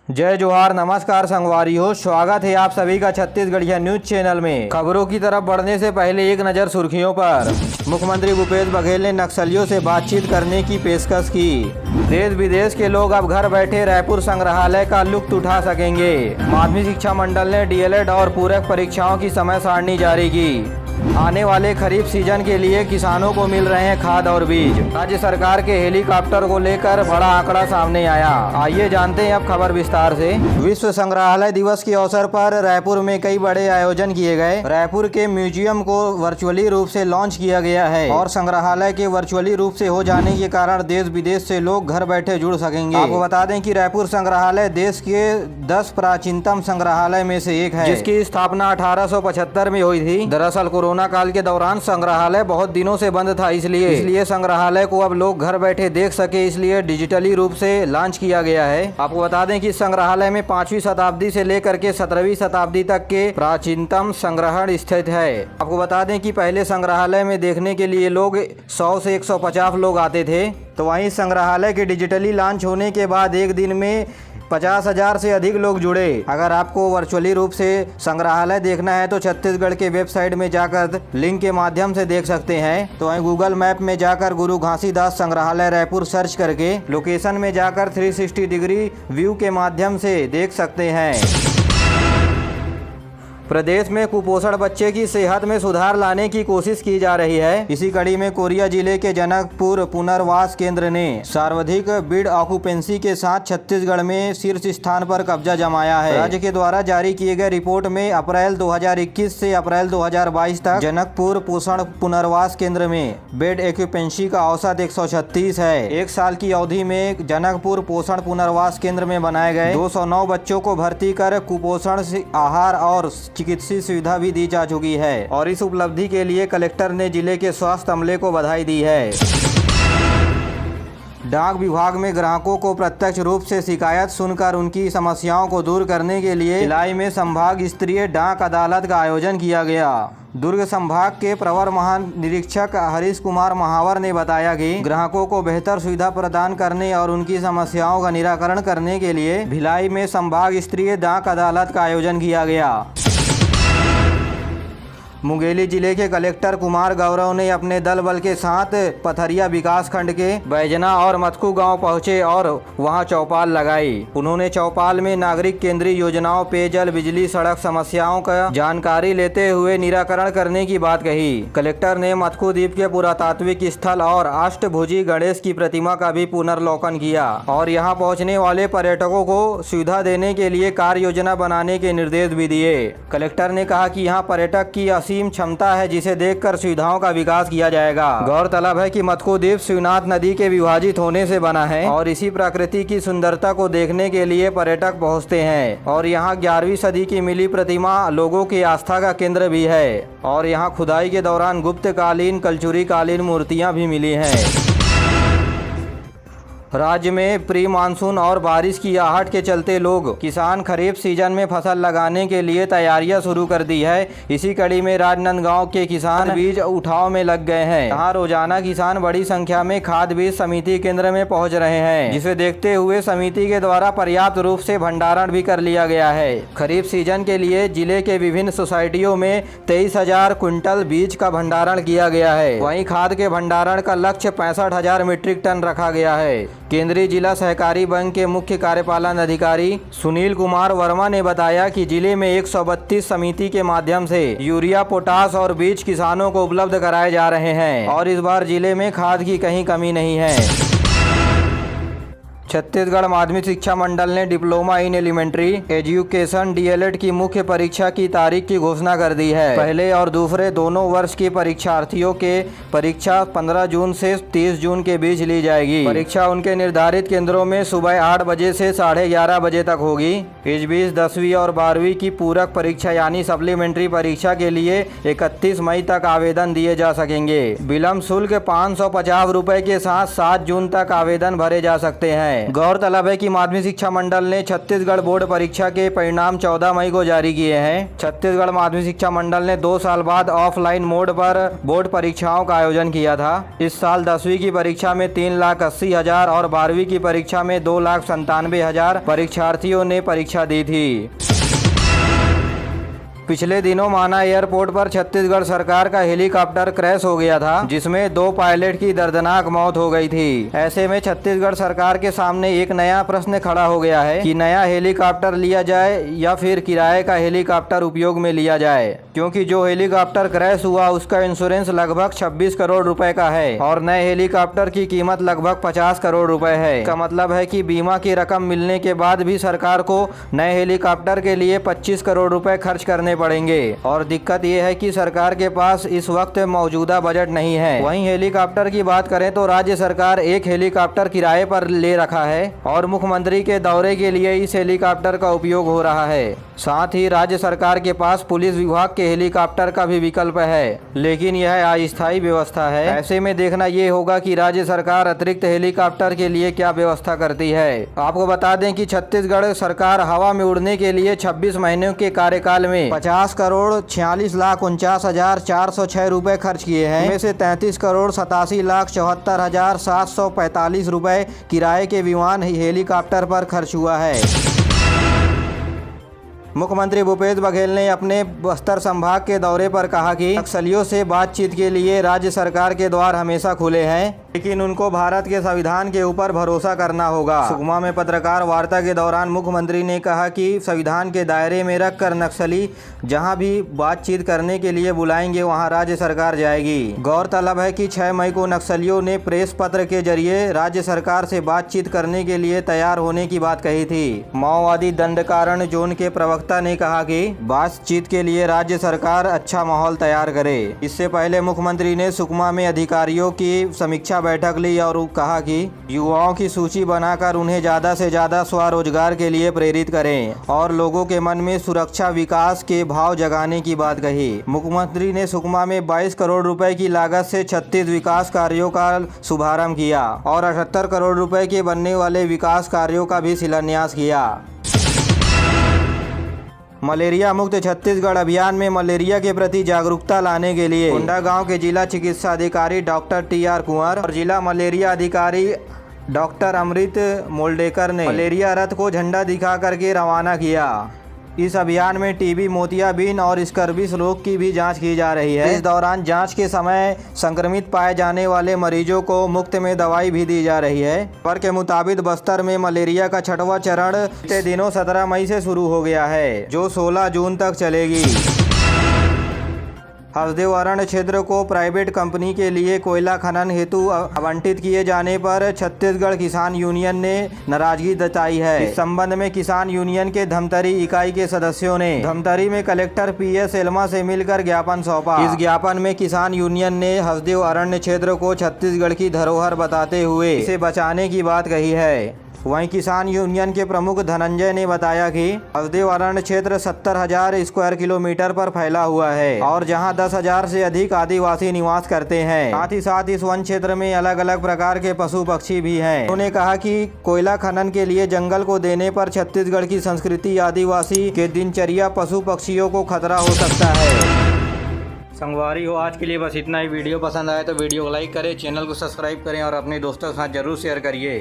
जय जोहार, नमस्कार संगवारियों, स्वागत है आप सभी का छत्तीसगढ़िया न्यूज चैनल में। खबरों की तरफ बढ़ने से पहले एक नज़र सुर्खियों पर। मुख्यमंत्री भूपेश बघेल ने नक्सलियों से बातचीत करने की पेशकश की। देश विदेश के लोग अब घर बैठे रायपुर संग्रहालय का लुत्फ उठा सकेंगे। माध्यमिक शिक्षा मंडल ने डीएलएड और पूरक परीक्षाओं की समय सारणी जारी की। आने वाले खरीफ सीजन के लिए किसानों को मिल रहे हैं खाद और बीज। राज्य सरकार के हेलीकॉप्टर को लेकर बड़ा आंकड़ा सामने आया। आइए जानते हैं अब खबर विस्तार से। विश्व संग्रहालय दिवस के अवसर पर रायपुर में कई बड़े आयोजन किए गए। रायपुर के म्यूजियम को वर्चुअली रूप से लॉन्च किया गया है और संग्रहालय के वर्चुअली रूप से हो जाने के कारण देश विदेश से लोग घर बैठे जुड़ सकेंगे। आपको बता दें कि रायपुर संग्रहालय देश के 10 प्राचीनतम संग्रहालय में से एक है, जिसकी स्थापना 1875 में हुई थी। दरअसल कोरोना काल के दौरान संग्रहालय बहुत दिनों से बंद था, इसलिए संग्रहालय को अब लोग घर बैठे देख सके, इसलिए डिजिटली रूप से लॉन्च किया गया है। आपको बता दें कि संग्रहालय में 5वीं शताब्दी से लेकर के 17वीं शताब्दी तक के प्राचीनतम संग्रहण स्थित है। आपको बता दें कि पहले संग्रहालय में देखने के लिए लोग 100 से 150 लोग आते थे, तो वहीं संग्रहालय के डिजिटली लॉन्च होने के बाद एक दिन में 50,000 से अधिक लोग जुड़े। अगर आपको वर्चुअली रूप से संग्रहालय देखना है तो छत्तीसगढ़ के वेबसाइट में जाकर लिंक के माध्यम से देख सकते हैं। तो वहीं गूगल मैप में जाकर गुरु घासीदास संग्रहालय रायपुर सर्च करके लोकेशन में जाकर 360 डिग्री व्यू के माध्यम से देख सकते हैं। प्रदेश में कुपोषण बच्चे की सेहत में सुधार लाने की कोशिश की जा रही है। इसी कड़ी में कोरिया जिले के जनकपुर पुनर्वास केंद्र ने सर्वाधिक बिड ऑक्यूपेंसी के साथ छत्तीसगढ़ में शीर्ष स्थान पर कब्जा जमाया है। राज्य के द्वारा जारी किए गए रिपोर्ट में अप्रैल 2021 से अप्रैल 2022 तक जनकपुर पोषण पुनर्वास केंद्र में बेड ऑक्यूपेंसी का औसत 136 है। एक साल की अवधि में जनकपुर पोषण पुनर्वास केंद्र में बनाए गए 209 बच्चों को भर्ती कर कुपोषण आहार और चिकित्सीय सुविधा भी दी जा चुकी है और इस उपलब्धि के लिए कलेक्टर ने जिले के स्वास्थ्य अमले को बधाई दी है। डाक विभाग में ग्राहकों को प्रत्यक्ष रूप से शिकायत सुनकर उनकी समस्याओं को दूर करने के लिए भिलाई में संभाग स्तरीय डाक अदालत का आयोजन किया गया। दुर्ग संभाग के प्रवर महानिरीक्षक हरीश कुमार महावर ने बताया कि ग्राहकों को बेहतर सुविधा प्रदान करने और उनकी समस्याओं का निराकरण करने के लिए भिलाई में संभाग स्तरीय डाक अदालत का आयोजन किया गया। मुंगेली जिले के कलेक्टर कुमार गौरव ने अपने दल बल के साथ पथरिया विकास खंड के बैजना और मथकू गांव पहुंचे और वहां चौपाल लगाई। उन्होंने चौपाल में नागरिक केंद्रीय योजनाओं, पेयजल, बिजली, सड़क समस्याओं का जानकारी लेते हुए निराकरण करने की बात कही। कलेक्टर ने मथकू द्वीप के पुरातात्विक स्थल और अष्टभुजी गणेश की प्रतिमा का भी पुनर्लोकन किया और यहाँ पहुँचने वाले पर्यटकों को सुविधा देने के लिए कार्य योजना बनाने के निर्देश भी दिए। कलेक्टर ने कहा कि यहाँ पर्यटक की असीम क्षमता है, जिसे देखकर सुविधाओं का विकास किया जाएगा। गौरतलब है कि मथकू द्वीप शिवनाथ नदी के विभाजित होने से बना है और इसी प्रकृति की सुंदरता को देखने के लिए पर्यटक पहुंचते हैं और यहाँ 11वीं सदी की मिली प्रतिमा लोगों की आस्था का केंद्र भी है और यहाँ खुदाई के दौरान गुप्त कालीन, कलचुरी कालीन मूर्तियाँ भी मिली हैं। राज्य में प्री मानसून और बारिश की आहट के चलते लोग किसान खरीफ सीजन में फसल लगाने के लिए तैयारियां शुरू कर दी है। इसी कड़ी में राजनांदगांव के किसान बीज उठाव में लग गए हैं। यहाँ रोजाना किसान बड़ी संख्या में खाद बीज समिति केंद्र में पहुंच रहे हैं, जिसे देखते हुए समिति के द्वारा पर्याप्त रूप से भंडारण भी कर लिया गया है। खरीफ सीजन के लिए जिले के विभिन्न सोसाइटियों में 23,000 क्विंटल बीज का भंडारण किया गया है। वहीं खाद के भंडारण का लक्ष्य 65,000 मीट्रिक टन रखा गया है। केंद्रीय जिला सहकारी बैंक के मुख्य कार्यपालन अधिकारी सुनील कुमार वर्मा ने बताया कि जिले में 132 समिति के माध्यम से यूरिया, पोटास और बीज किसानों को उपलब्ध कराए जा रहे हैं और इस बार जिले में खाद की कहीं कमी नहीं है। छत्तीसगढ़ माध्यमिक शिक्षा मंडल ने diploma in elementary education DElEd की मुख्य परीक्षा की तारीख की घोषणा कर दी है। पहले और दूसरे दोनों वर्ष के परीक्षार्थियों के परीक्षा 15 जून से 30 जून के बीच ली जाएगी। परीक्षा उनके निर्धारित केंद्रों में सुबह 8 बजे से 11:30 बजे तक होगी। इस बीच 10वीं और 12वीं की पूरक परीक्षा यानी सप्लीमेंट्री परीक्षा के लिए 31 मई तक आवेदन दिए जा सकेंगे। विलम्ब शुल्क 550 रुपए के साथ 7 जून तक आवेदन भरे जा सकते हैं। है। गौरतलब है कि माध्यमिक शिक्षा मंडल ने छत्तीसगढ़ बोर्ड परीक्षा के परिणाम 14 मई को जारी किए हैं। छत्तीसगढ़ माध्यमिक शिक्षा मंडल ने 2 साल बाद ऑफलाइन मोड पर बोर्ड परीक्षाओं का आयोजन किया था। इस साल 10वीं की परीक्षा में 3,80,000 और 12वीं की परीक्षा में 2,97,000 परीक्षार्थियों ने परीक्षा दी थी। पिछले दिनों माना एयरपोर्ट पर छत्तीसगढ़ सरकार का हेलीकॉप्टर क्रैश हो गया था, जिसमें 2 पायलट की दर्दनाक मौत हो गई थी। ऐसे में छत्तीसगढ़ सरकार के सामने एक नया प्रश्न खड़ा हो गया है कि नया हेलीकॉप्टर लिया जाए या फिर किराए का हेलीकॉप्टर उपयोग में लिया जाए, क्योंकि जो हेलीकॉप्टर क्रैश हुआ उसका इंश्योरेंस लगभग 26 करोड़ रुपए का है और नए हेलीकॉप्टर की कीमत लगभग 50 करोड़ रुपए है। इसका मतलब है कि बीमा की रकम मिलने के बाद भी सरकार को नए हेलीकॉप्टर के लिए 25 करोड़ रुपए खर्च करने पड़ेंगे और दिक्कत ये है कि सरकार के पास इस वक्त मौजूदा बजट नहीं है। वहीं हेलीकॉप्टर की बात करें तो राज्य सरकार एक हेलीकॉप्टर किराए पर ले रखा है और मुख्यमंत्री के दौरे के लिए इस हेलीकॉप्टर का उपयोग हो रहा है। साथ ही राज्य सरकार के पास पुलिस विभाग के हेलीकॉप्टर का भी विकल्प है, लेकिन यह अस्थायी व्यवस्था है। ऐसे में देखना ये होगा कि राज्य सरकार अतिरिक्त हेलीकॉप्टर के लिए क्या व्यवस्था करती है। आपको बता दें कि छत्तीसगढ़ सरकार हवा में उड़ने के लिए 26 महीनों के कार्यकाल में 50 करोड़ 46,49,406 रुपए खर्च किए हैं। इनमें से 33 करोड़ 87,74,745 रुपए किराए के विमान हेलीकॉप्टर पर खर्च हुआ है। मुख्यमंत्री भूपेश बघेल ने अपने बस्तर संभाग के दौरे पर कहा कि नक्सलियों से बातचीत के लिए राज्य सरकार के द्वार हमेशा खुले हैं, लेकिन उनको भारत के संविधान के ऊपर भरोसा करना होगा। सुकमा में पत्रकार वार्ता के दौरान मुख्यमंत्री ने कहा कि संविधान के दायरे में रखकर नक्सली जहां भी बातचीत करने के लिए बुलाएंगे वहां राज्य सरकार जाएगी। गौरतलब है कि 6 मई को नक्सलियों ने प्रेस पत्र के जरिए राज्य सरकार से बातचीत करने के लिए तैयार होने की बात कही थी। माओवादी दंडकारण्य जोन के प्रवक्ता ने कहा कि बातचीत के लिए राज्य सरकार अच्छा माहौल तैयार करे। इससे पहले मुख्यमंत्री ने सुकमा में अधिकारियों की समीक्षा बैठक ली और कहा कि युवाओं की सूची बनाकर उन्हें ज्यादा से ज्यादा स्वरोजगार के लिए प्रेरित करें और लोगों के मन में सुरक्षा विकास के भाव जगाने की बात कही। मुख्यमंत्री ने सुकमा में 22 करोड़ रुपए की लागत से 36 विकास कार्यों का शुभारंभ किया और 78 करोड़ रुपए के बनने वाले विकास कार्यों का भी शिलान्यास किया। मलेरिया मुक्त छत्तीसगढ़ अभियान में मलेरिया के प्रति जागरूकता लाने के लिए कोंडागांव के जिला चिकित्सा अधिकारी डॉक्टर TR कुंवर और जिला मलेरिया अधिकारी डॉक्टर अमृत मोल्डेकर ने मलेरिया रथ को झंडा दिखा करके रवाना किया। इस अभियान में टीबी, मोतियाबिंद और स्कर्विस रोग की भी जांच की जा रही है। इस दौरान जांच के समय संक्रमित पाए जाने वाले मरीजों को मुफ्त में दवाई भी दी जा रही है। खबर के मुताबिक बस्तर में मलेरिया का 6वां चरण बीते दिनों 17 मई से शुरू हो गया है, जो 16 जून तक चलेगी। हसदेव अरण्य क्षेत्र को प्राइवेट कंपनी के लिए कोयला खनन हेतु आवंटित किए जाने पर छत्तीसगढ़ किसान यूनियन ने नाराजगी जताई है। इस संबंध में किसान यूनियन के धमतरी इकाई के सदस्यों ने धमतरी में कलेक्टर PS एल्मा से मिलकर ज्ञापन सौंपा। इस ज्ञापन में किसान यूनियन ने हसदेव अरण्य क्षेत्र को छत्तीसगढ़ की धरोहर बताते हुए इसे बचाने की बात कही है। वहीं किसान यूनियन के प्रमुख धनंजय ने बताया कि हसदेव अरण्य क्षेत्र 70,000 स्क्वायर किलोमीटर पर फैला हुआ है और जहां 10,000 से अधिक आदिवासी निवास करते हैं। साथ ही इस वन क्षेत्र में अलग अलग प्रकार के पशु पक्षी भी हैं। उन्होंने कहा कि कोयला खनन के लिए जंगल को देने पर छत्तीसगढ़ की संस्कृति, आदिवासी के दिनचर्या, पशु पक्षियों को खतरा हो सकता है। संगवारी हो, आज के लिए बस इतना ही। वीडियो पसंद आए तो वीडियो को लाइक करें, चैनल को सब्सक्राइब करें और अपने दोस्तों के साथ जरूर शेयर करिए।